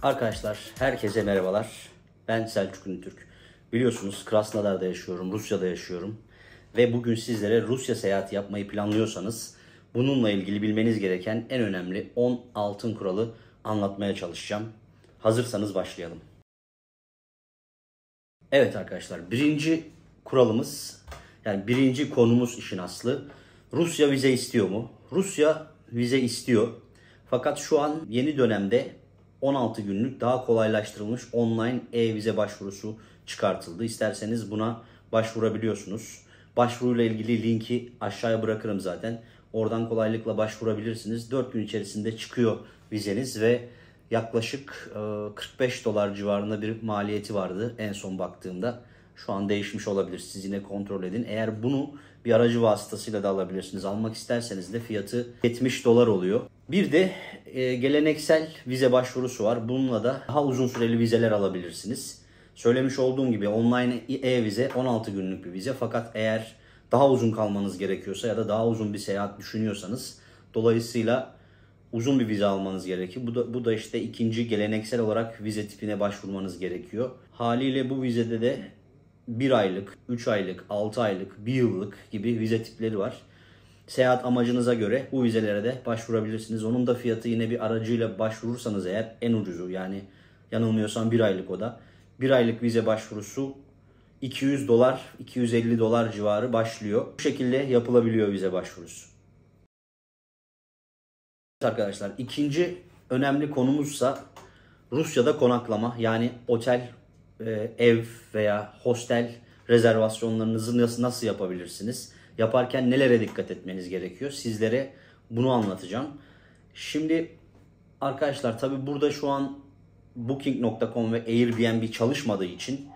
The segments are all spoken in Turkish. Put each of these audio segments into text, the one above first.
Arkadaşlar herkese merhabalar. Ben Selçuk Ünlütürk. Biliyorsunuz Krasnodar'da yaşıyorum, Rusya'da yaşıyorum. Ve bugün sizlere Rusya seyahati yapmayı planlıyorsanız bununla ilgili bilmeniz gereken en önemli 10 altın kuralı anlatmaya çalışacağım. Hazırsanız başlayalım. Evet arkadaşlar, birinci kuralımız, yani birinci konumuz işin aslı. Rusya vize istiyor mu? Rusya vize istiyor. Fakat şu an yeni dönemde 16 günlük daha kolaylaştırılmış online e-vize başvurusu çıkartıldı. İsterseniz buna başvurabiliyorsunuz. Başvuruyla ilgili linki aşağıya bırakırım zaten. Oradan kolaylıkla başvurabilirsiniz. 4 gün içerisinde çıkıyor vizeniz ve yaklaşık 45 dolar civarında bir maliyeti vardı en son baktığımda. Şu an değişmiş olabilir. Siz yine kontrol edin. Eğer bunu bir aracı vasıtasıyla da alabilirsiniz. Almak isterseniz de fiyatı 70 dolar oluyor. Bir de geleneksel vize başvurusu var. Bununla da daha uzun süreli vizeler alabilirsiniz. Söylemiş olduğum gibi online e-vize 16 günlük bir vize. Fakat eğer daha uzun kalmanız gerekiyorsa ya da daha uzun bir seyahat düşünüyorsanız dolayısıyla uzun bir vize almanız gerekiyor. Bu da işte ikinci geleneksel olarak vize tipine başvurmanız gerekiyor. Haliyle bu vizede de 1 aylık, 3 aylık, 6 aylık, 1 yıllık gibi vize tipleri var. Seyahat amacınıza göre bu vizelere de başvurabilirsiniz. Onun da fiyatı yine bir aracıyla başvurursanız eğer en ucuzu, yani yanılmıyorsam 1 aylık o da. 1 aylık vize başvurusu 200 dolar, 250 dolar civarı başlıyor. Bu şekilde yapılabiliyor vize başvurusu. Arkadaşlar ikinci önemli konumuzsa Rusya'da konaklama, yani otel, ev veya hostel rezervasyonlarınızı nasıl yapabilirsiniz? Yaparken nelere dikkat etmeniz gerekiyor? Sizlere bunu anlatacağım. Şimdi arkadaşlar tabi burada şu an Booking.com ve Airbnb çalışmadığı için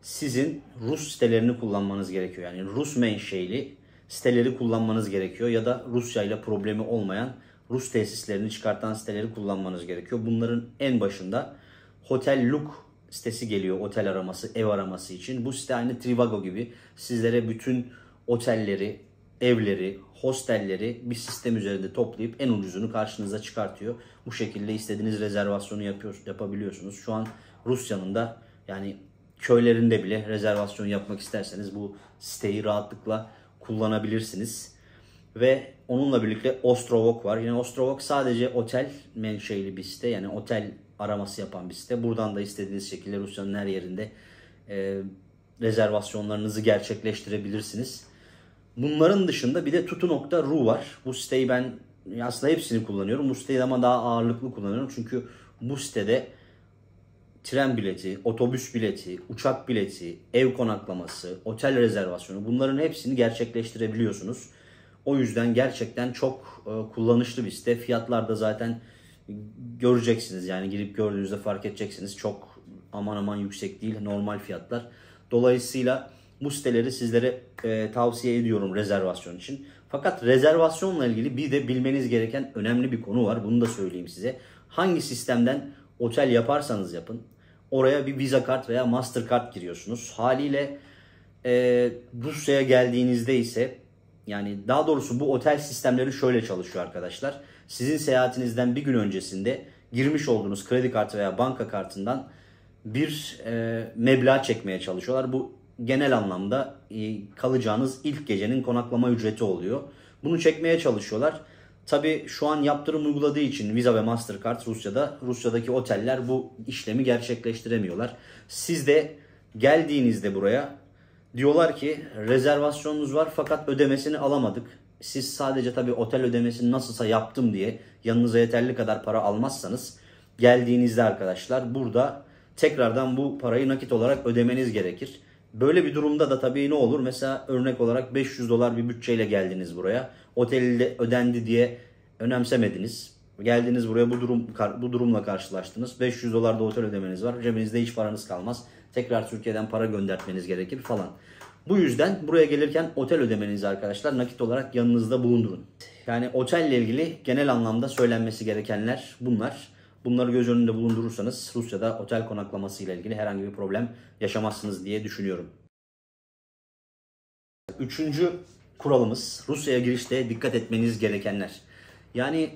sizin Rus sitelerini kullanmanız gerekiyor. Yani Rus menşeli siteleri kullanmanız gerekiyor ya da Rusya ile problemi olmayan Rus tesislerini çıkartan siteleri kullanmanız gerekiyor. Bunların en başında Hotel Look sitesi geliyor, otel araması, ev araması için. Bu site aynı Trivago gibi sizlere bütün otelleri, evleri, hostelleri bir sistem üzerinde toplayıp en ucuzunu karşınıza çıkartıyor. Bu şekilde istediğiniz rezervasyonu yapabiliyorsunuz. Şu an Rusya'nın da yani köylerinde bile rezervasyon yapmak isterseniz bu siteyi rahatlıkla kullanabilirsiniz. Ve onunla birlikte Ostrovok var. Yine Ostrovok sadece otel menşeli bir site. Yani otel araması yapan bir site. Buradan da istediğiniz şekilde Rusya'nın her yerinde rezervasyonlarınızı gerçekleştirebilirsiniz. Bunların dışında bir de Tutu.ru var. Bu siteyi ben aslında hepsini kullanıyorum. Bu siteyi ama daha ağırlıklı kullanıyorum. Çünkü bu sitede tren bileti, otobüs bileti, uçak bileti, ev konaklaması, otel rezervasyonu, bunların hepsini gerçekleştirebiliyorsunuz. O yüzden gerçekten çok kullanışlı bir site. Fiyatlar da zaten göreceksiniz, yani girip gördüğünüzde fark edeceksiniz. Çok aman aman yüksek değil, normal fiyatlar. Dolayısıyla bu siteleri sizlere tavsiye ediyorum rezervasyon için. Fakat rezervasyonla ilgili bir de bilmeniz gereken önemli bir konu var. Bunu da söyleyeyim size. Hangi sistemden otel yaparsanız yapın, oraya bir Visa kart veya Mastercard giriyorsunuz. Haliyle Rusya'ya geldiğinizde ise, yani daha doğrusu bu otel sistemleri şöyle çalışıyor arkadaşlar. Sizin seyahatinizden bir gün öncesinde girmiş olduğunuz kredi kartı veya banka kartından bir meblağ çekmeye çalışıyorlar. Bu genel anlamda kalacağınız ilk gecenin konaklama ücreti oluyor. Bunu çekmeye çalışıyorlar. Tabii şu an yaptırım uyguladığı için Visa ve Mastercard Rusya'daki oteller bu işlemi gerçekleştiremiyorlar. Siz de geldiğinizde buraya diyorlar ki rezervasyonunuz var fakat ödemesini alamadık. Siz sadece tabii otel ödemesini nasılsa yaptım diye yanınıza yeterli kadar para almazsanız geldiğinizde arkadaşlar burada tekrardan bu parayı nakit olarak ödemeniz gerekir. Böyle bir durumda da tabii ne olur? Mesela örnek olarak 500 dolar bir bütçeyle geldiniz buraya. Otelde ödendi diye önemsemediniz. Geldiniz buraya, bu durumla karşılaştınız. 500 dolar da otel ödemeniz var. Cebinizde hiç paranız kalmaz. Tekrar Türkiye'den para göndertmeniz gerekir falan. Bu yüzden buraya gelirken otel ödemenizi arkadaşlar nakit olarak yanınızda bulundurun. Yani otelle ilgili genel anlamda söylenmesi gerekenler bunlar. Bunları göz önünde bulundurursanız Rusya'da otel konaklaması ile ilgili herhangi bir problem yaşamazsınız diye düşünüyorum. Üçüncü kuralımız Rusya'ya girişte dikkat etmeniz gerekenler. Yani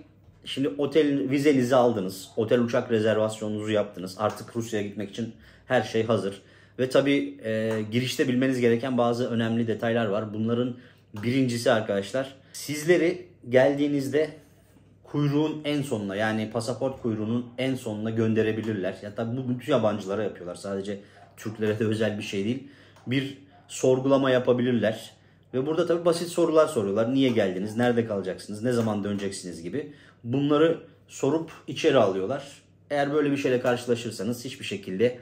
Şimdi otel vizenizi aldınız. Otel uçak rezervasyonunuzu yaptınız. Artık Rusya'ya gitmek için her şey hazır. Ve tabii girişte bilmeniz gereken bazı önemli detaylar var. Bunların birincisi arkadaşlar, sizleri geldiğinizde kuyruğun en sonuna, yani pasaport kuyruğunun en sonuna gönderebilirler. Ya tabii bu bütün yabancılara yapıyorlar. Sadece Türklere de özel bir şey değil. Bir sorgulama yapabilirler. Ve burada tabii basit sorular soruyorlar. Niye geldiniz? Nerede kalacaksınız? Ne zaman döneceksiniz gibi. Bunları sorup içeri alıyorlar. Eğer böyle bir şeyle karşılaşırsanız hiçbir şekilde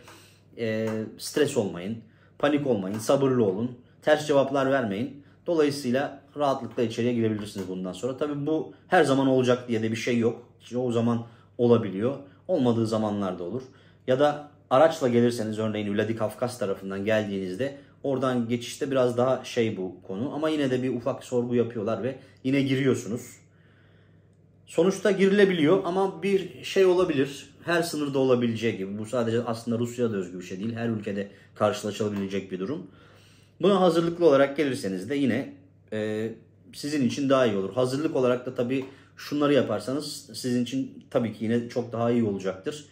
stres olmayın. Panik olmayın. Sabırlı olun. Ters cevaplar vermeyin. Dolayısıyla rahatlıkla içeriye girebilirsiniz bundan sonra. Tabii bu her zaman olacak diye de bir şey yok. Çoğu zaman olabiliyor. Olmadığı zamanlarda olur. Ya da araçla gelirseniz, örneğin Vladikavkaz tarafından geldiğinizde, oradan geçişte biraz daha bu konu. Ama yine de bir ufak sorgu yapıyorlar ve yine giriyorsunuz. Sonuçta girilebiliyor ama bir şey olabilir. Her sınırda olabileceği gibi. Bu sadece aslında Rusya'da özgü bir şey değil. Her ülkede karşılaşılabilecek bir durum. Buna hazırlıklı olarak gelirseniz de yine sizin için daha iyi olur. Hazırlık olarak da tabii şunları yaparsanız sizin için tabii ki yine çok daha iyi olacaktır.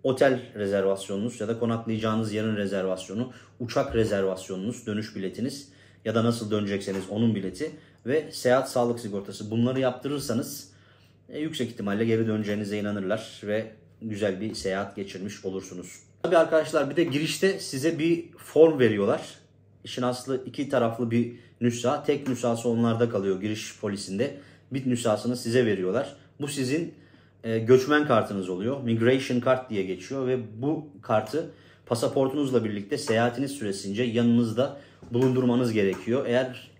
Otel rezervasyonunuz ya da konaklayacağınız yerin rezervasyonu, uçak rezervasyonunuz, dönüş biletiniz ya da nasıl dönecekseniz onun bileti ve seyahat sağlık sigortası, bunları yaptırırsanız yüksek ihtimalle geri döneceğinize inanırlar ve güzel bir seyahat geçirmiş olursunuz. Tabii arkadaşlar, bir de girişte size bir form veriyorlar. İşin aslı iki taraflı bir nüsha. Tek nüshası onlarda kalıyor giriş polisinde. Bir nüshasını size veriyorlar. Bu sizin göçmen kartınız oluyor. Migration Card diye geçiyor ve bu kartı pasaportunuzla birlikte seyahatiniz süresince yanınızda bulundurmanız gerekiyor. Eğer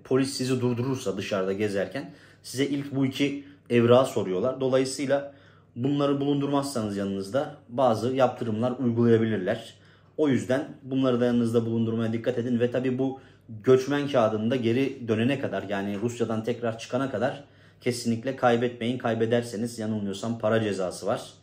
polis sizi durdurursa dışarıda gezerken size ilk bu iki evrağı soruyorlar. Dolayısıyla bunları bulundurmazsanız yanınızda bazı yaptırımlar uygulayabilirler. O yüzden bunları da yanınızda bulundurmaya dikkat edin ve tabii bu göçmen kağıdını da geri dönene kadar, yani Rusya'dan tekrar çıkana kadar kesinlikle kaybetmeyin. Kaybederseniz yanılmıyorsam para cezası var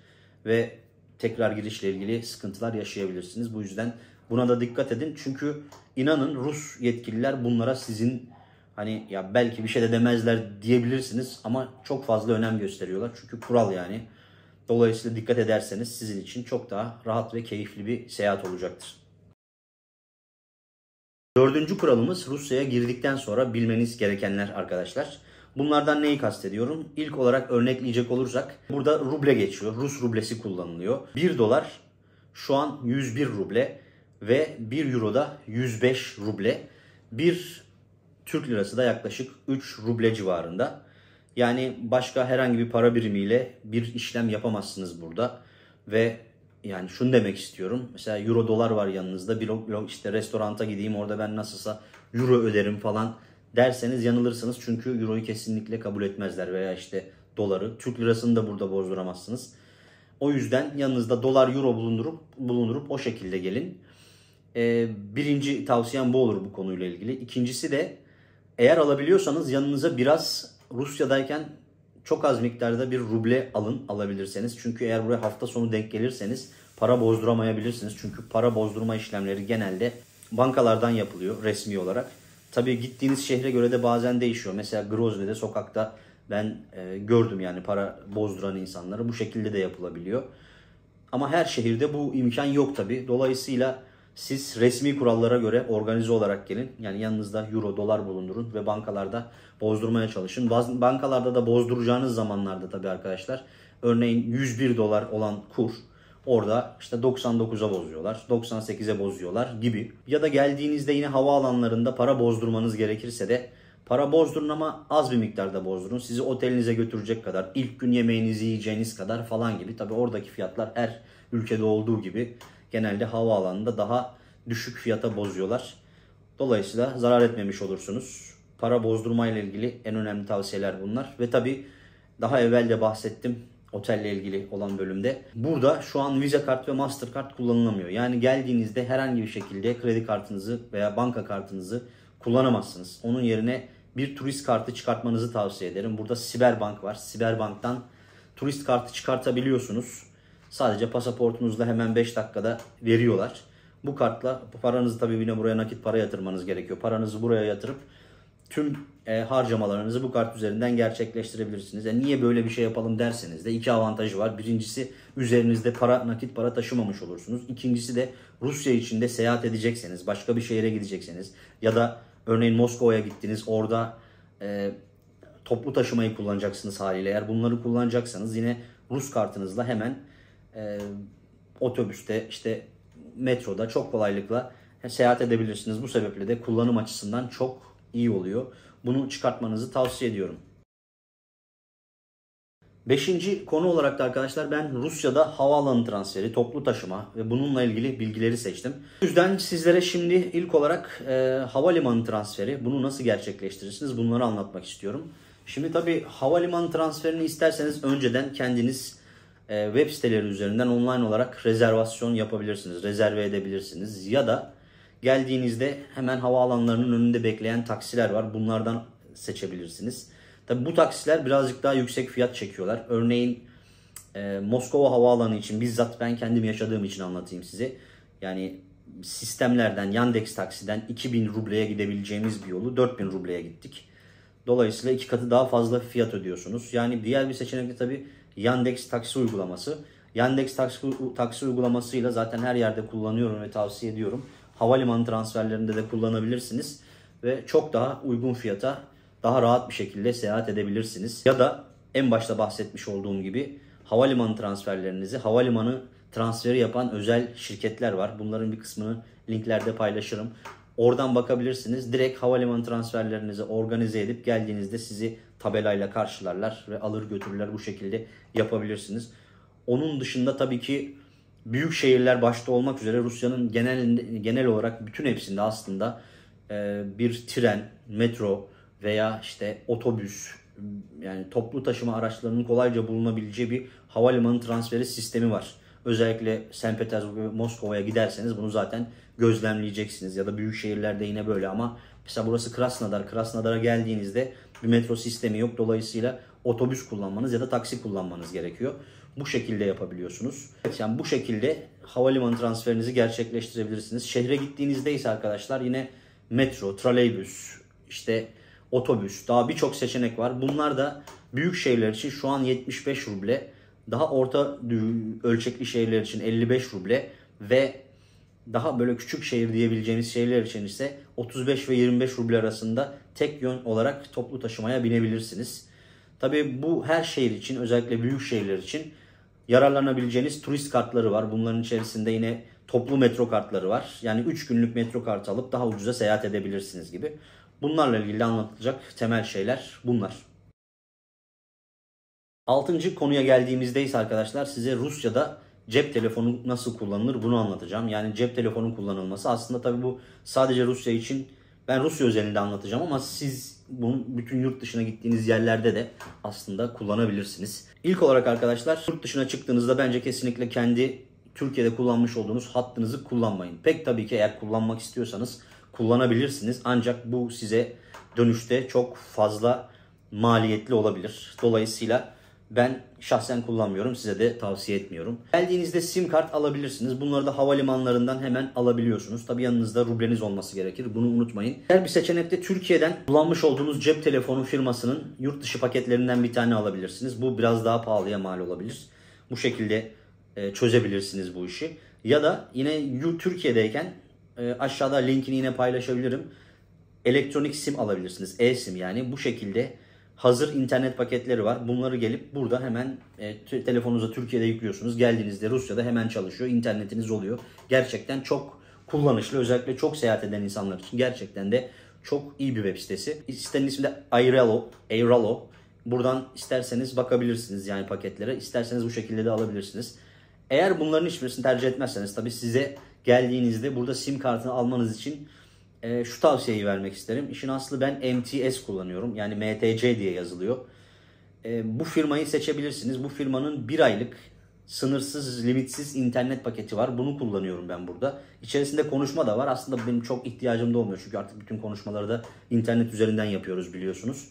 ve tekrar girişle ilgili sıkıntılar yaşayabilirsiniz. Bu yüzden buna da dikkat edin. Çünkü inanın Rus yetkililer bunlara sizin hani ya belki bir şey de demezler diyebilirsiniz ama çok fazla önem gösteriyorlar. Çünkü kural yani. Dolayısıyla dikkat ederseniz sizin için çok daha rahat ve keyifli bir seyahat olacaktır. Dördüncü kuralımız Rusya'ya girdikten sonra bilmeniz gerekenler arkadaşlar. Bunlardan neyi kastediyorum? İlk olarak örnekleyecek olursak burada ruble geçiyor. Rus rublesi kullanılıyor. 1 dolar şu an 101 ruble ve 1 euro da 105 ruble. 1 Türk lirası da yaklaşık 3 ruble civarında. Yani başka herhangi bir para birimiyle bir işlem yapamazsınız burada. Ve yani şunu demek istiyorum. Mesela euro dolar var yanınızda. Bir işte restoranta gideyim, orada ben nasılsa euro öderim falan derseniz yanılırsınız. Çünkü euroyu kesinlikle kabul etmezler veya işte doları. Türk lirasını da burada bozduramazsınız. O yüzden yanınızda dolar, euro bulundurup o şekilde gelin. Birinci tavsiyem bu olur bu konuyla ilgili. İkincisi de eğer alabiliyorsanız yanınıza biraz Rusya'dayken çok az miktarda bir ruble alabilirseniz. Çünkü eğer buraya hafta sonu denk gelirseniz para bozduramayabilirsiniz. Çünkü para bozdurma işlemleri genelde bankalardan yapılıyor resmi olarak. Tabii gittiğiniz şehre göre de bazen değişiyor. Mesela Grozny'de sokakta ben gördüm yani para bozduran insanları. Bu şekilde de yapılabiliyor. Ama her şehirde bu imkan yok tabii. Dolayısıyla siz resmi kurallara göre organize olarak gelin. Yani yanınızda euro, dolar bulundurun ve bankalarda bozdurmaya çalışın. Bankalarda da bozduracağınız zamanlarda tabii arkadaşlar. Örneğin 101 dolar olan kur orada işte 99'a bozuyorlar, 98'e bozuyorlar gibi. Ya da geldiğinizde yine havaalanlarında para bozdurmanız gerekirse de para bozdurun ama az bir miktarda bozdurun. Sizi otelinize götürecek kadar, ilk gün yemeğinizi yiyeceğiniz kadar falan gibi. Tabii oradaki fiyatlar her ülkede olduğu gibi genelde havaalanında daha düşük fiyata bozuyorlar. Dolayısıyla zarar etmemiş olursunuz. Para bozdurma ile ilgili en önemli tavsiyeler bunlar. Ve tabii daha evvel de bahsettim otelle ilgili olan bölümde. Burada şu an Visa kart ve Mastercard kullanılamıyor. Yani geldiğinizde herhangi bir şekilde kredi kartınızı veya banka kartınızı kullanamazsınız. Onun yerine bir turist kartı çıkartmanızı tavsiye ederim. Burada Siberbank var. Siberbank'tan turist kartı çıkartabiliyorsunuz. Sadece pasaportunuzla hemen 5 dakikada veriyorlar. Bu kartla paranızı tabii yine buraya nakit para yatırmanız gerekiyor. Paranızı buraya yatırıp tüm harcamalarınızı bu kart üzerinden gerçekleştirebilirsiniz. Niye böyle bir şey yapalım derseniz de iki avantajı var. Birincisi, üzerinizde nakit para taşımamış olursunuz. İkincisi de Rusya içinde seyahat edecekseniz, başka bir şehre gidecekseniz ya da örneğin Moskova'ya gittiniz, orada toplu taşımayı kullanacaksınız haliyle. Eğer bunları kullanacaksanız yine Rus kartınızla hemen otobüste, işte metroda çok kolaylıkla seyahat edebilirsiniz. Bu sebeple de kullanım açısından çok iyi oluyor. Bunu çıkartmanızı tavsiye ediyorum. Beşinci konu olarak da arkadaşlar, ben Rusya'da havaalanı transferi, toplu taşıma ve bununla ilgili bilgileri seçtim. O yüzden sizlere şimdi ilk olarak havalimanı transferi, bunu nasıl gerçekleştirirsiniz, bunları anlatmak istiyorum. Şimdi tabii havalimanı transferini isterseniz önceden kendiniz web siteleri üzerinden online olarak rezervasyon yapabilirsiniz, rezerve edebilirsiniz. Ya da geldiğinizde hemen havaalanlarının önünde bekleyen taksiler var, bunlardan seçebilirsiniz. Tabi bu taksiler birazcık daha yüksek fiyat çekiyorlar. Örneğin Moskova Havaalanı için bizzat ben kendim yaşadığım için anlatayım size. Yani sistemlerden, Yandex Taksi'den 2000 rubleye gidebileceğimiz bir yolu 4000 rubleye gittik. Dolayısıyla 2 katı daha fazla fiyat ödüyorsunuz. Yani diğer bir seçenek de tabi Yandex Taksi uygulaması. Yandex Taksi uygulamasıyla zaten her yerde kullanıyorum ve tavsiye ediyorum. Havalimanı transferlerinde de kullanabilirsiniz. Ve çok daha uygun fiyata, daha rahat bir şekilde seyahat edebilirsiniz. Ya da en başta bahsetmiş olduğum gibi havalimanı transferlerinizi havalimanı transferi yapan özel şirketler var. Bunların bir kısmını linklerde paylaşırım. Oradan bakabilirsiniz. Direkt havalimanı transferlerinizi organize edip geldiğinizde sizi tabelayla karşılarlar ve alır götürürler, bu şekilde yapabilirsiniz. Onun dışında tabii ki büyük şehirler başta olmak üzere Rusya'nın genel olarak bütün hepsinde aslında bir tren, metro veya işte otobüs, yani toplu taşıma araçlarının kolayca bulunabileceği bir havalimanı transferi sistemi var. Özellikle St. Petersburg ve Moskova'ya giderseniz bunu zaten gözlemleyeceksiniz. Ya da büyük şehirlerde yine böyle, ama mesela burası Krasnodar. Krasnodar'a geldiğinizde bir metro sistemi yok. Dolayısıyla otobüs kullanmanız ya da taksi kullanmanız gerekiyor. Bu şekilde yapabiliyorsunuz. Yani bu şekilde havalimanı transferinizi gerçekleştirebilirsiniz. Şehre gittiğinizde ise arkadaşlar yine metro, troleybüs, işte otobüs, daha birçok seçenek var. Bunlar da büyük şehirler için şu an 75 ruble, daha orta ölçekli şehirler için 55 ruble ve daha böyle küçük şehir diyebileceğimiz şehirler için ise 35 ve 25 ruble arasında tek yön olarak toplu taşımaya binebilirsiniz. Tabii bu her şehir için, özellikle büyük şehirler için yararlanabileceğiniz turist kartları var. Bunların içerisinde yine toplu metro kartları var. Yani 3 günlük metro kartı alıp daha ucuza seyahat edebilirsiniz gibi. Bunlarla ilgili anlatılacak temel şeyler bunlar. 6. konuya geldiğimizde ise arkadaşlar, size Rusya'da cep telefonu nasıl kullanılır bunu anlatacağım. Yani cep telefonu kullanılması aslında tabii bu sadece Rusya için, ben Rusya özelinde anlatacağım ama siz bunu bütün yurt dışına gittiğiniz yerlerde de aslında kullanabilirsiniz. İlk olarak arkadaşlar, yurt dışına çıktığınızda bence kesinlikle kendi Türkiye'de kullanmış olduğunuz hattınızı kullanmayın. Pek tabii ki eğer kullanmak istiyorsanız kullanabilirsiniz. Ancak bu size dönüşte çok fazla maliyetli olabilir. Dolayısıyla ben şahsen kullanmıyorum. Size de tavsiye etmiyorum. Geldiğinizde sim kart alabilirsiniz. Bunları da havalimanlarından hemen alabiliyorsunuz. Tabii yanınızda rubleniz olması gerekir. Bunu unutmayın. Diğer bir seçenekte Türkiye'den kullanmış olduğunuz cep telefonu firmasının yurt dışı paketlerinden bir tane alabilirsiniz. Bu biraz daha pahalıya mal olabilir. Bu şekilde çözebilirsiniz bu işi. Ya da yine Türkiye'deyken aşağıda linkini yine paylaşabilirim. Elektronik sim alabilirsiniz. E-sim yani. Bu şekilde hazır internet paketleri var. Bunları gelip burada hemen telefonunuza Türkiye'de yüklüyorsunuz. Geldiğinizde Rusya'da hemen çalışıyor. İnternetiniz oluyor. Gerçekten çok kullanışlı. Özellikle çok seyahat eden insanlar için gerçekten de çok iyi bir web sitesi. Sitenin ismi de Airalo. Buradan isterseniz bakabilirsiniz yani paketlere. İsterseniz bu şekilde de alabilirsiniz. Eğer bunların hiçbirisini tercih etmezseniz tabii size geldiğinizde burada sim kartını almanız için şu tavsiyeyi vermek isterim. İşin aslı ben MTS kullanıyorum. Yani MTC diye yazılıyor. Bu firmayı seçebilirsiniz. Bu firmanın 1 aylık sınırsız, limitsiz internet paketi var. Bunu kullanıyorum ben burada. İçerisinde konuşma da var. Aslında benim çok ihtiyacım da olmuyor. Çünkü artık bütün konuşmaları da internet üzerinden yapıyoruz biliyorsunuz.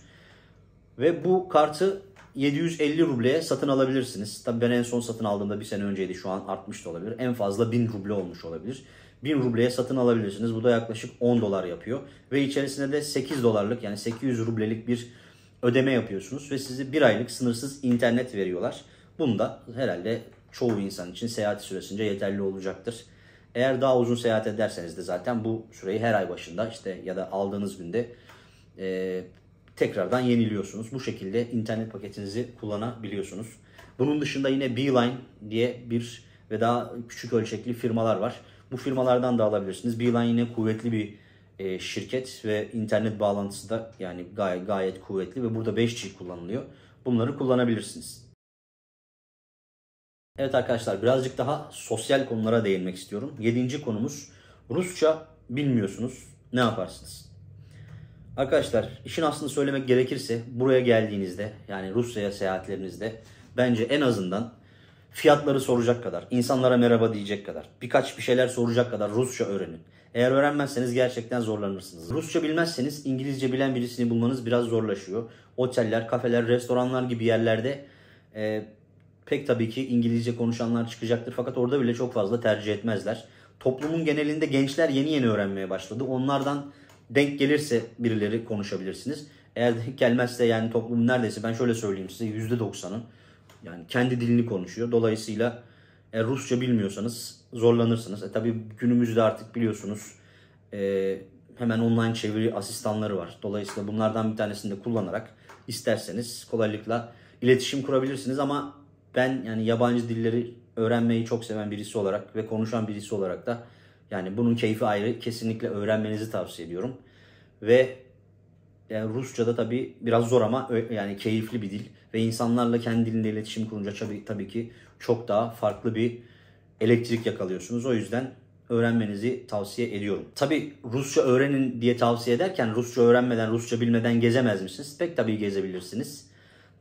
Ve bu kartı 750 rubleye satın alabilirsiniz. Tabii ben en son satın aldığımda bir sene önceydi. Şu an artmış da olabilir. En fazla 1000 ruble olmuş olabilir. 1000 rubleye satın alabilirsiniz. Bu da yaklaşık 10 dolar yapıyor. Ve içerisine de 8 dolarlık yani 800 rublelik bir ödeme yapıyorsunuz. Ve size 1 aylık sınırsız internet veriyorlar. Bunda herhalde çoğu insan için seyahat süresince yeterli olacaktır. Eğer daha uzun seyahat ederseniz de zaten bu süreyi her ay başında işte ya da aldığınız günde tekrardan yeniliyorsunuz. Bu şekilde internet paketinizi kullanabiliyorsunuz. Bunun dışında yine Beeline diye bir ve daha küçük ölçekli firmalar var. Bu firmalardan da alabilirsiniz. Beeline yine kuvvetli bir şirket ve internet bağlantısı da yani gayet kuvvetli ve burada 5G kullanılıyor. Bunları kullanabilirsiniz. Evet arkadaşlar, birazcık daha sosyal konulara değinmek istiyorum. 7. konumuz, Rusça bilmiyorsunuz, ne yaparsınız? Arkadaşlar, işin aslını söylemek gerekirse buraya geldiğinizde yani Rusya'ya seyahatlerinizde bence en azından fiyatları soracak kadar, insanlara merhaba diyecek kadar, birkaç bir şeyler soracak kadar Rusça öğrenin. Eğer öğrenmezseniz gerçekten zorlanırsınız. Rusça bilmezseniz İngilizce bilen birisini bulmanız biraz zorlaşıyor. Oteller, kafeler, restoranlar gibi yerlerde pek tabii ki İngilizce konuşanlar çıkacaktır. Fakat orada bile çok fazla tercih etmezler. Toplumun genelinde gençler yeni yeni öğrenmeye başladı. Onlardan denk gelirse birileri konuşabilirsiniz. Eğer denk gelmezse yani toplumun neredeyse ben şöyle söyleyeyim size %90'ı yani kendi dilini konuşuyor. Dolayısıyla Rusça bilmiyorsanız zorlanırsınız. Tabii günümüzde artık biliyorsunuz hemen online çeviri asistanları var. Dolayısıyla bunlardan bir tanesini de kullanarak isterseniz kolaylıkla iletişim kurabilirsiniz. Ama ben yani yabancı dilleri öğrenmeyi çok seven birisi olarak ve konuşan birisi olarak da yani bunun keyfi ayrı, kesinlikle öğrenmenizi tavsiye ediyorum. Ve yani Rusça da tabii biraz zor ama yani keyifli bir dil ve insanlarla kendi dilinde iletişim kurunca tabii ki çok daha farklı bir elektrik yakalıyorsunuz. O yüzden öğrenmenizi tavsiye ediyorum. Tabii Rusça öğrenin diye tavsiye ederken Rusça öğrenmeden, Rusça bilmeden gezemez misiniz? Pek tabii gezebilirsiniz.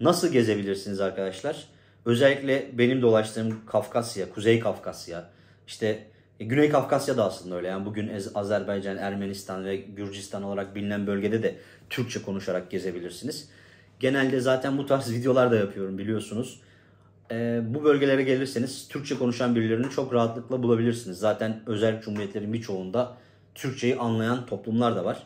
Nasıl gezebilirsiniz arkadaşlar? Özellikle benim dolaştığım Kafkasya, Kuzey Kafkasya, işte Güney Kafkasya da aslında öyle. Yani bugün Azerbaycan, Ermenistan ve Gürcistan olarak bilinen bölgede de Türkçe konuşarak gezebilirsiniz. Genelde zaten bu tarz videolar da yapıyorum biliyorsunuz. Bu bölgelere gelirseniz Türkçe konuşan birilerini çok rahatlıkla bulabilirsiniz. Zaten özel cumhuriyetlerin birçoğunda Türkçeyi anlayan toplumlar da var.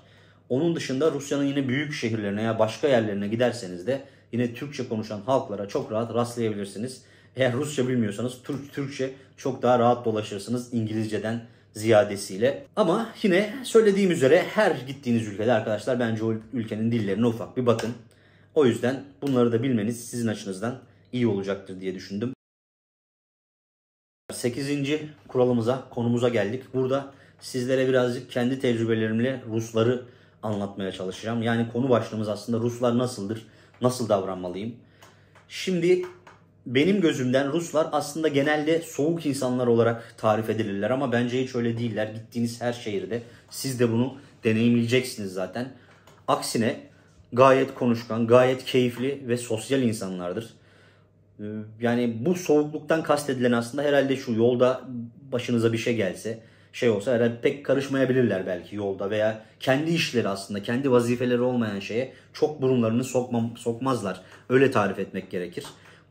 Onun dışında Rusya'nın yine büyük şehirlerine ya başka yerlerine giderseniz de yine Türkçe konuşan halklara çok rahat rastlayabilirsiniz. Eğer Rusça bilmiyorsanız Türkçe çok daha rahat dolaşırsınız İngilizceden ziyadesiyle. Ama yine söylediğim üzere her gittiğiniz ülkede arkadaşlar bence o ülkenin dillerine ufak bir bakın. O yüzden bunları da bilmeniz sizin açınızdan iyi olacaktır diye düşündüm. 8. kuralımıza, konumuza geldik. Burada sizlere birazcık kendi tecrübelerimle Rusları anlatmaya çalışacağım. Yani konu başlığımız aslında Ruslar nasıldır, nasıl davranmalıyım? Şimdi benim gözümden Ruslar aslında genelde soğuk insanlar olarak tarif edilirler ama bence hiç öyle değiller. Gittiğiniz her şehirde siz de bunu deneyimleyeceksiniz zaten. Aksine gayet konuşkan, gayet keyifli ve sosyal insanlardır. Yani bu soğukluktan kastedilen aslında herhalde şu: yolda başınıza bir şey gelse, şey olsa herhalde pek karışmayabilirler belki yolda veya kendi işleri aslında kendi vazifeleri olmayan şeye çok burunlarını sokmazlar. Öyle tarif etmek gerekir.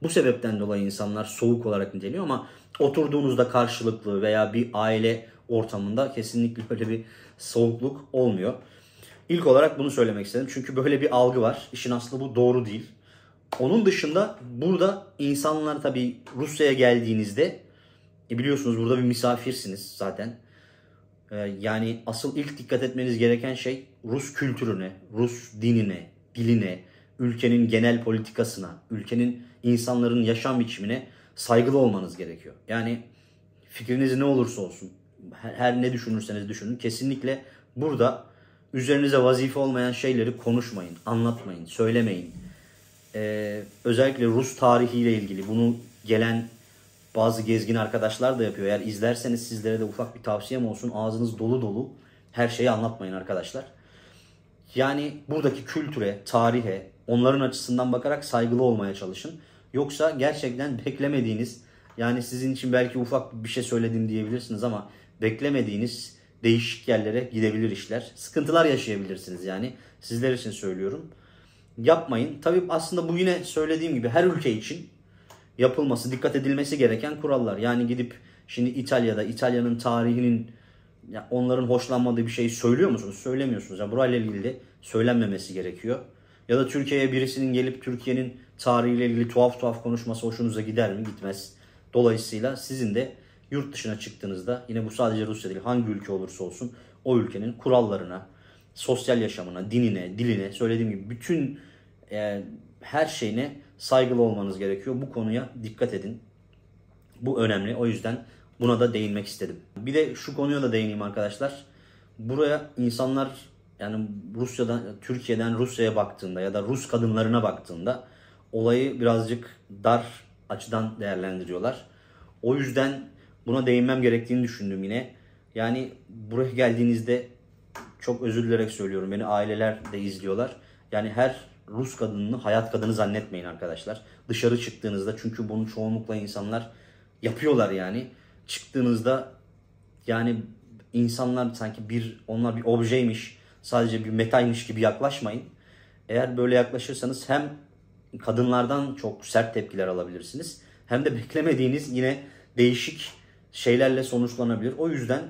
Bu sebepten dolayı insanlar soğuk olarak niteliyor ama oturduğunuzda karşılıklı veya bir aile ortamında kesinlikle öyle bir soğukluk olmuyor. İlk olarak bunu söylemek istedim çünkü böyle bir algı var. İşin aslı bu doğru değil. Onun dışında burada insanlar tabii Rusya'ya geldiğinizde biliyorsunuz burada bir misafirsiniz zaten. Yani asıl ilk dikkat etmeniz gereken şey Rus kültürüne, Rus dinine, diline, ülkenin genel politikasına, ülkenin insanların yaşam biçimine saygılı olmanız gerekiyor. Yani fikriniz ne olursa olsun, her ne düşünürseniz düşünün, kesinlikle burada üzerinize vazife olmayan şeyleri konuşmayın, anlatmayın, söylemeyin. Özellikle Rus tarihiyle ilgili bunu gelen bazı gezgin arkadaşlar da yapıyor. Eğer izlerseniz sizlere de ufak bir tavsiyem olsun. Ağzınız dolu dolu her şeyi anlatmayın arkadaşlar. Yani buradaki kültüre, tarihe, onların açısından bakarak saygılı olmaya çalışın. Yoksa gerçekten beklemediğiniz, yani sizin için belki ufak bir şey söyledim diyebilirsiniz ama beklemediğiniz değişik yerlere gidebilir işler. Sıkıntılar yaşayabilirsiniz yani. Sizler için söylüyorum. Yapmayın. Tabii aslında bu yine söylediğim gibi her ülke için yapılması, dikkat edilmesi gereken kurallar. Yani gidip şimdi İtalya'da İtalya'nın tarihinin ya onların hoşlanmadığı bir şeyi söylüyor musunuz? Söylemiyorsunuz. Yani burayla ilgili de söylenmemesi gerekiyor. Ya da Türkiye'ye birisinin gelip Türkiye'nin tarihiyle ilgili tuhaf tuhaf konuşması hoşunuza gider mi? Gitmez. Dolayısıyla sizin de yurt dışına çıktığınızda, yine bu sadece Rusya değil, hangi ülke olursa olsun o ülkenin kurallarına, sosyal yaşamına, dinine, diline, söylediğim gibi bütün her şeyine saygılı olmanız gerekiyor. Bu konuya dikkat edin. Bu önemli. O yüzden buna da değinmek istedim. Bir de şu konuya da değineyim arkadaşlar. Buraya insanlar, yani Türkiye'den Rusya'ya baktığında ya da Rus kadınlarına baktığında olayı birazcık dar açıdan değerlendiriyorlar. O yüzden buna değinmem gerektiğini düşündüm yine. Yani buraya geldiğinizde, çok özür dilerek söylüyorum, beni aileler de izliyorlar. Yani her Rus kadınını hayat kadını zannetmeyin arkadaşlar. Dışarı çıktığınızda, çünkü bunu çoğunlukla insanlar yapıyorlar yani. Çıktığınızda yani insanlar sanki onlar bir objeymiş, sadece bir metalmiş gibi yaklaşmayın. Eğer böyle yaklaşırsanız hem kadınlardan çok sert tepkiler alabilirsiniz, hem de beklemediğiniz yine değişik şeylerle sonuçlanabilir. O yüzden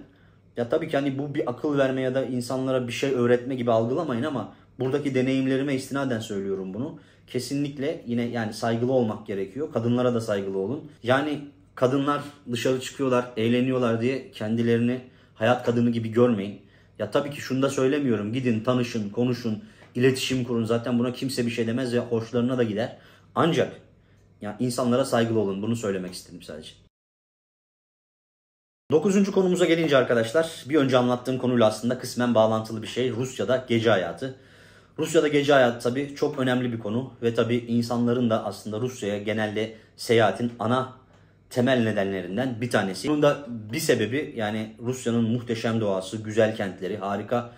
ya tabii ki hani bu bir akıl verme ya da insanlara bir şey öğretme gibi algılamayın, ama buradaki deneyimlerime istinaden söylüyorum bunu. Kesinlikle yine yani saygılı olmak gerekiyor. Kadınlara da saygılı olun. Yani kadınlar dışarı çıkıyorlar, eğleniyorlar diye kendilerini hayat kadını gibi görmeyin. Ya tabii ki şunu da söylemiyorum. Gidin, tanışın, konuşun, iletişim kurun. Zaten buna kimse bir şey demez ve hoşlarına da gider. Ancak ya insanlara saygılı olun. Bunu söylemek istedim sadece. 9. konumuza gelince arkadaşlar, bir önce anlattığım konuyla aslında kısmen bağlantılı bir şey. Rusya'da gece hayatı. Rusya'da gece hayatı tabii çok önemli bir konu ve tabii insanların da aslında Rusya'ya genelde seyahatin ana temel nedenlerinden bir tanesi. Bunun da bir sebebi, yani Rusya'nın muhteşem doğası, güzel kentleri, harika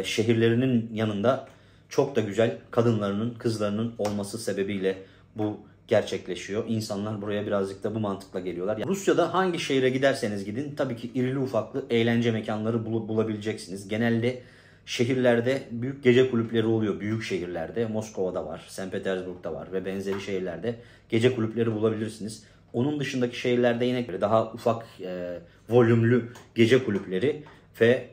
şehirlerinin yanında çok da güzel kadınlarının, kızlarının olması sebebiyle bu gerçekleşiyor. İnsanlar buraya birazcık da bu mantıkla geliyorlar. Yani Rusya'da hangi şehire giderseniz gidin tabii ki irili ufaklı eğlence mekanları bulabileceksiniz. Genelde şehirlerde büyük gece kulüpleri oluyor. Büyük şehirlerde, Moskova'da var, St. Petersburg'da var ve benzeri şehirlerde gece kulüpleri bulabilirsiniz. Onun dışındaki şehirlerde yine daha ufak volümlü gece kulüpleri ve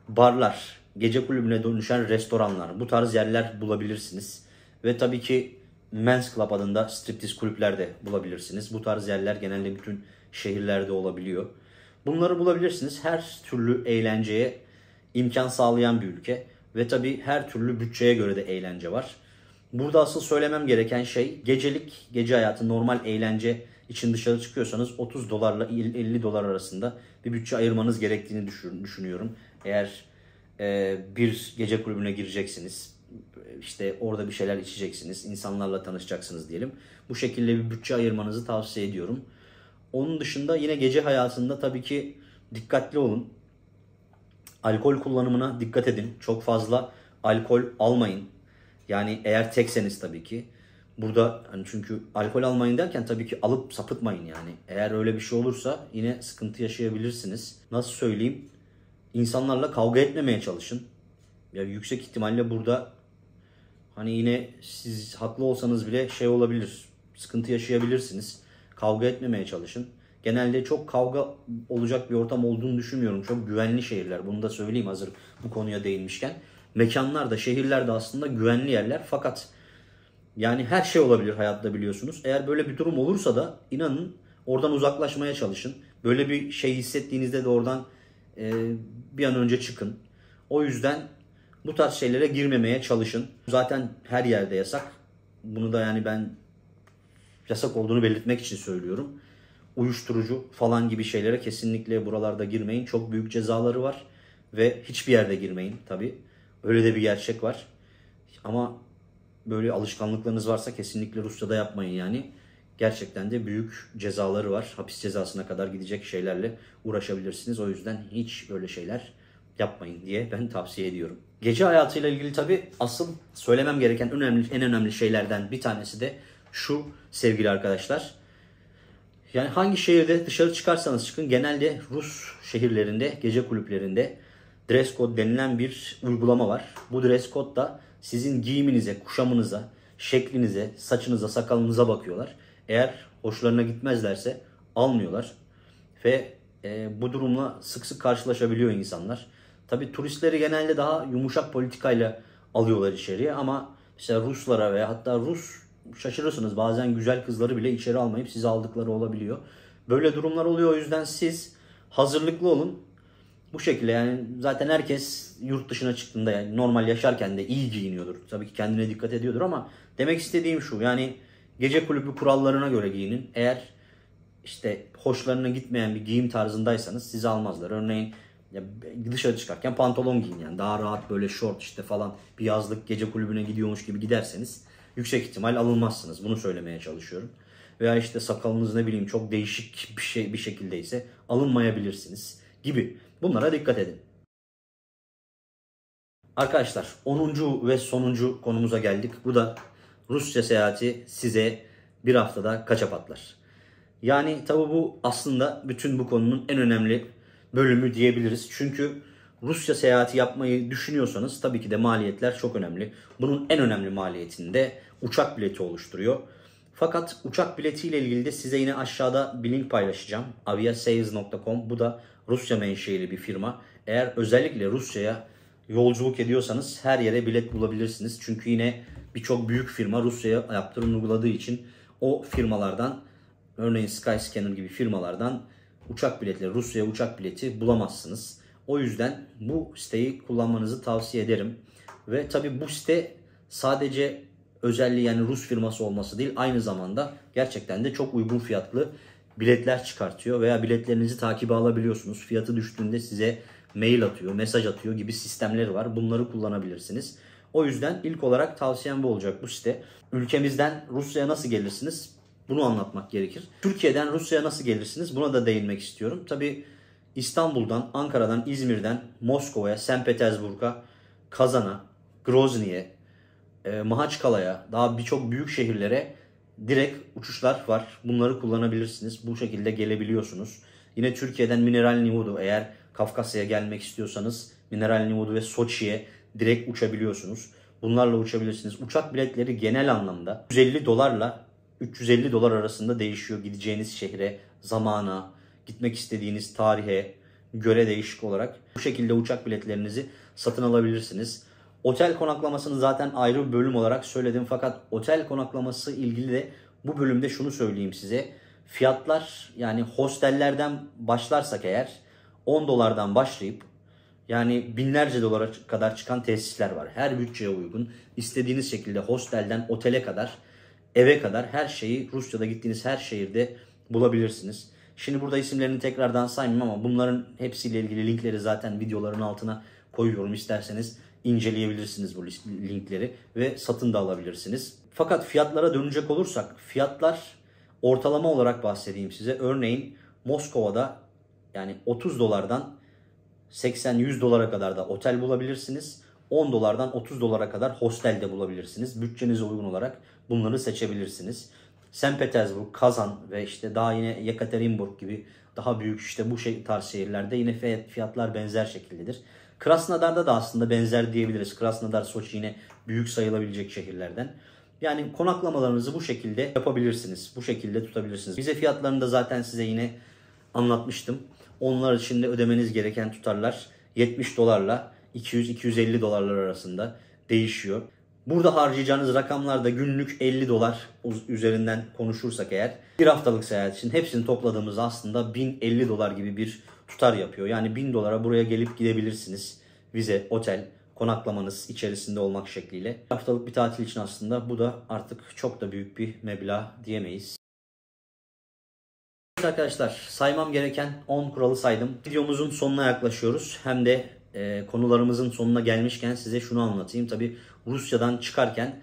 barlar, gece kulübüne dönüşen restoranlar, bu tarz yerler bulabilirsiniz. Ve tabii ki Men's Club adında striptiz kulüpler de bulabilirsiniz. Bu tarz yerler genelde bütün şehirlerde olabiliyor. Bunları bulabilirsiniz. Her türlü eğlenceye imkan sağlayan bir ülke. Ve tabii her türlü bütçeye göre de eğlence var. Burada asıl söylemem gereken şey, gece hayatı, normal eğlence için dışarı çıkıyorsanız 30 dolarla 50 dolar arasında bir bütçe ayırmanız gerektiğini düşünüyorum. Eğer bir gece kulübüne gireceksiniz, işte orada bir şeyler içeceksiniz, insanlarla tanışacaksınız diyelim. Bu şekilde bir bütçe ayırmanızı tavsiye ediyorum. Onun dışında yine gece hayatında tabii ki dikkatli olun. Alkol kullanımına dikkat edin. Çok fazla alkol almayın. Yani eğer tekseniz tabii ki. Burada hani, çünkü alkol almayın derken tabii ki alıp sapıtmayın yani. Eğer öyle bir şey olursa yine sıkıntı yaşayabilirsiniz. Nasıl söyleyeyim? İnsanlarla kavga etmemeye çalışın. Ya yüksek ihtimalle burada hani yine siz haklı olsanız bile şey olabilir. Sıkıntı yaşayabilirsiniz. Kavga etmemeye çalışın. Genelde çok kavga olacak bir ortam olduğunu düşünmüyorum. Çok güvenli şehirler. Bunu da söyleyeyim hazır bu konuya değinmişken. Mekanlar da, şehirler de aslında güvenli yerler. Fakat yani her şey olabilir hayatta, biliyorsunuz. Eğer böyle bir durum olursa da inanın oradan uzaklaşmaya çalışın. Böyle bir şey hissettiğinizde de oradan bir an önce çıkın. O yüzden bu tarz şeylere girmemeye çalışın. Zaten her yerde yasak. Bunu da yani ben yasak olduğunu belirtmek için söylüyorum. Uyuşturucu falan gibi şeylere kesinlikle buralarda girmeyin. Çok büyük cezaları var. Ve hiçbir yerde girmeyin tabii. Öyle de bir gerçek var. Ama böyle alışkanlıklarınız varsa kesinlikle Rusya'da yapmayın yani. Gerçekten de büyük cezaları var. Hapis cezasına kadar gidecek şeylerle uğraşabilirsiniz. O yüzden hiç öyle şeyler yapmayın diye ben tavsiye ediyorum. Gece hayatıyla ilgili tabii asıl söylemem gereken en önemli şeylerden bir tanesi de şu sevgili arkadaşlar. Yani hangi şehirde dışarı çıkarsanız çıkın, genelde Rus şehirlerinde, gece kulüplerinde dress code denilen bir uygulama var. Bu dress code da sizin giyiminize, kuşamınıza, şeklinize, saçınıza, sakalınıza bakıyorlar. Eğer hoşlarına gitmezlerse almıyorlar. Ve bu durumla sık sık karşılaşabiliyor insanlar. Tabii turistleri genelde daha yumuşak politikayla alıyorlar içeriye ama mesela Ruslara veya hatta şaşırırsınız bazen güzel kızları bile içeri almayıp sizi aldıkları olabiliyor. Böyle durumlar oluyor, o yüzden siz hazırlıklı olun. Bu şekilde yani zaten herkes yurt dışına çıktığında yani normal yaşarken de iyi giyiniyordur. Tabii ki kendine dikkat ediyordur ama demek istediğim şu, yani gece kulübü kurallarına göre giyinin. Eğer işte hoşlarına gitmeyen bir giyim tarzındaysanız sizi almazlar. Örneğin ya dışarı çıkarken pantolon giyin, yani daha rahat böyle şort işte falan bir yazlık gece kulübüne gidiyormuş gibi giderseniz yüksek ihtimal alınmazsınız. Bunu söylemeye çalışıyorum. Veya işte sakalınız ne bileyim çok değişik bir şekildeyse alınmayabilirsiniz gibi. Bunlara dikkat edin. Arkadaşlar 10. ve sonuncu konumuza geldik. Bu da Rusya seyahati size bir haftada kaça patlar? Yani tabi bu aslında bütün bu konunun en önemli bölümü diyebiliriz. Çünkü Rusya seyahati yapmayı düşünüyorsanız tabii ki de maliyetler çok önemli. Bunun en önemli maliyetini de uçak bileti oluşturuyor. Fakat uçak biletiyle ilgili de size yine aşağıda bir link paylaşacağım. aviasales.com, bu da Rusya menşeili bir firma. Eğer özellikle Rusya'ya yolculuk ediyorsanız her yere bilet bulabilirsiniz. Çünkü yine birçok büyük firma Rusya'ya yaptırım uyguladığı için o firmalardan, örneğin Skyscanner gibi firmalardan uçak biletleri, Rusya'ya uçak bileti bulamazsınız. O yüzden bu siteyi kullanmanızı tavsiye ederim. Ve tabi bu site sadece özelliği yani Rus firması olması değil, aynı zamanda gerçekten de çok uygun fiyatlı biletler çıkartıyor veya biletlerinizi takibe alabiliyorsunuz. Fiyatı düştüğünde size mail atıyor, mesaj atıyor gibi sistemleri var. Bunları kullanabilirsiniz. O yüzden ilk olarak tavsiyem bu olacak, bu site. Ülkemizden Rusya'ya nasıl gelirsiniz? Bunu anlatmak gerekir. Türkiye'den Rusya'ya nasıl gelirsiniz? Buna da değinmek istiyorum. Tabii İstanbul'dan, Ankara'dan, İzmir'den, Moskova'ya, St. Petersburg'a, Kazan'a, Grozny'ye, Mahaçkala'ya, daha birçok büyük şehirlere direkt uçuşlar var. Bunları kullanabilirsiniz. Bu şekilde gelebiliyorsunuz. Yine Türkiye'den Mineral Nivodu, eğer Kafkasya'ya gelmek istiyorsanız Mineral Nivodu ve Soçi'ye direkt uçabiliyorsunuz. Bunlarla uçabilirsiniz. Uçak biletleri genel anlamda 150 dolarla 350 dolar arasında değişiyor. Gideceğiniz şehre, zamana, gitmek istediğiniz tarihe göre değişik olarak. Bu şekilde uçak biletlerinizi satın alabilirsiniz. Otel konaklamasını zaten ayrı bir bölüm olarak söyledim. Fakat otel konaklaması ilgili de bu bölümde şunu söyleyeyim size. Fiyatlar, yani hostellerden başlarsak eğer 10 dolardan başlayıp yani binlerce dolara kadar çıkan tesisler var. Her bütçeye uygun, istediğiniz şekilde hostelden otele kadar, eve kadar her şeyi Rusya'da gittiğiniz her şehirde bulabilirsiniz. Şimdi burada isimlerini tekrardan saymayayım ama bunların hepsiyle ilgili linkleri zaten videoların altına koyuyorum. İsterseniz inceleyebilirsiniz bu linkleri ve satın da alabilirsiniz. Fakat fiyatlara dönecek olursak, fiyatlar ortalama olarak bahsedeyim size. Örneğin Moskova'da yani 30 dolardan 80-100 dolara kadar da otel bulabilirsiniz. 10 dolardan 30 dolara kadar hostel de bulabilirsiniz. Bütçenize uygun olarak bunları seçebilirsiniz. St. Petersburg, Kazan ve işte daha yine Yekaterinburg gibi daha büyük işte bu tarz şehirlerde yine fiyatlar benzer şekildedir. Krasnodar'da da aslında benzer diyebiliriz. Krasnodar, Soçi yine büyük sayılabilecek şehirlerden. Yani konaklamalarınızı bu şekilde yapabilirsiniz. Bu şekilde tutabilirsiniz. Vize fiyatlarını da zaten size yine anlatmıştım. Onlar için de ödemeniz gereken tutarlar 70 dolarla 200-250 dolarlar arasında değişiyor. Burada harcayacağınız rakamlar da günlük 50 dolar üzerinden konuşursak eğer bir haftalık seyahat için hepsini topladığımızda aslında 1050 dolar gibi bir tutar yapıyor. Yani 1000 dolara buraya gelip gidebilirsiniz. Vize, otel, konaklamanız içerisinde olmak şekliyle. Bir haftalık bir tatil için aslında bu da artık çok da büyük bir meblağ diyemeyiz. Evet arkadaşlar, saymam gereken 10 kuralı saydım. Videomuzun sonuna yaklaşıyoruz. Hem de konularımızın sonuna gelmişken size şunu anlatayım. Tabi Rusya'dan çıkarken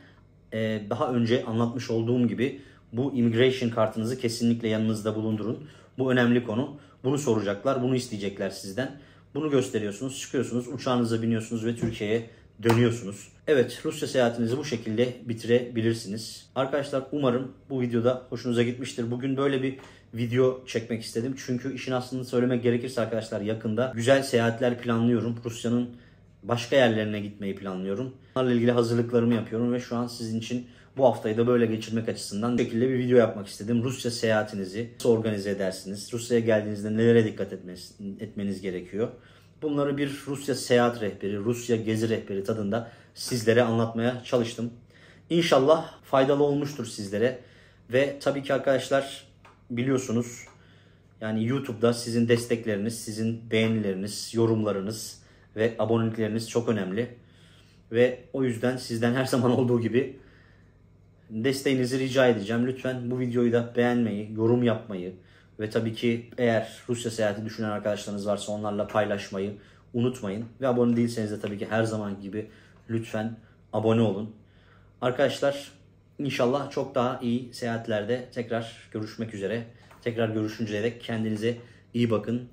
daha önce anlatmış olduğum gibi bu immigration kartınızı kesinlikle yanınızda bulundurun. Bu önemli konu. Bunu soracaklar, bunu isteyecekler sizden. Bunu gösteriyorsunuz, çıkıyorsunuz, uçağınıza biniyorsunuz ve Türkiye'ye dönüyorsunuz. Evet, Rusya seyahatinizi bu şekilde bitirebilirsiniz. Arkadaşlar umarım bu videoda hoşunuza gitmiştir. Bugün böyle bir video çekmek istedim. Çünkü işin aslını söylemek gerekirse arkadaşlar yakında güzel seyahatler planlıyorum. Rusya'nın başka yerlerine gitmeyi planlıyorum. Bunlarla ilgili hazırlıklarımı yapıyorum ve şu an sizin için Bu haftayı da böyle geçirmek açısından bu şekilde bir video yapmak istedim. Rusya seyahatinizi nasıl organize edersiniz? Rusya'ya geldiğinizde nelere dikkat etmeniz gerekiyor? Bunları bir Rusya seyahat rehberi, Rusya gezi rehberi tadında sizlere anlatmaya çalıştım. İnşallah faydalı olmuştur sizlere. Ve tabii ki arkadaşlar biliyorsunuz yani YouTube'da sizin destekleriniz, sizin beğenileriniz, yorumlarınız ve abonelikleriniz çok önemli. Ve o yüzden sizden her zaman olduğu gibi desteğinizi rica edeceğim. Lütfen bu videoyu da beğenmeyi, yorum yapmayı ve tabii ki eğer Rusya seyahati düşünen arkadaşlarınız varsa onlarla paylaşmayı unutmayın. Ve abone değilseniz de tabii ki her zaman gibi lütfen abone olun. Arkadaşlar inşallah çok daha iyi seyahatlerde tekrar görüşmek üzere. Tekrar görüşünceye dek kendinize iyi bakın.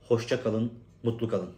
Hoşça kalın, mutlu kalın.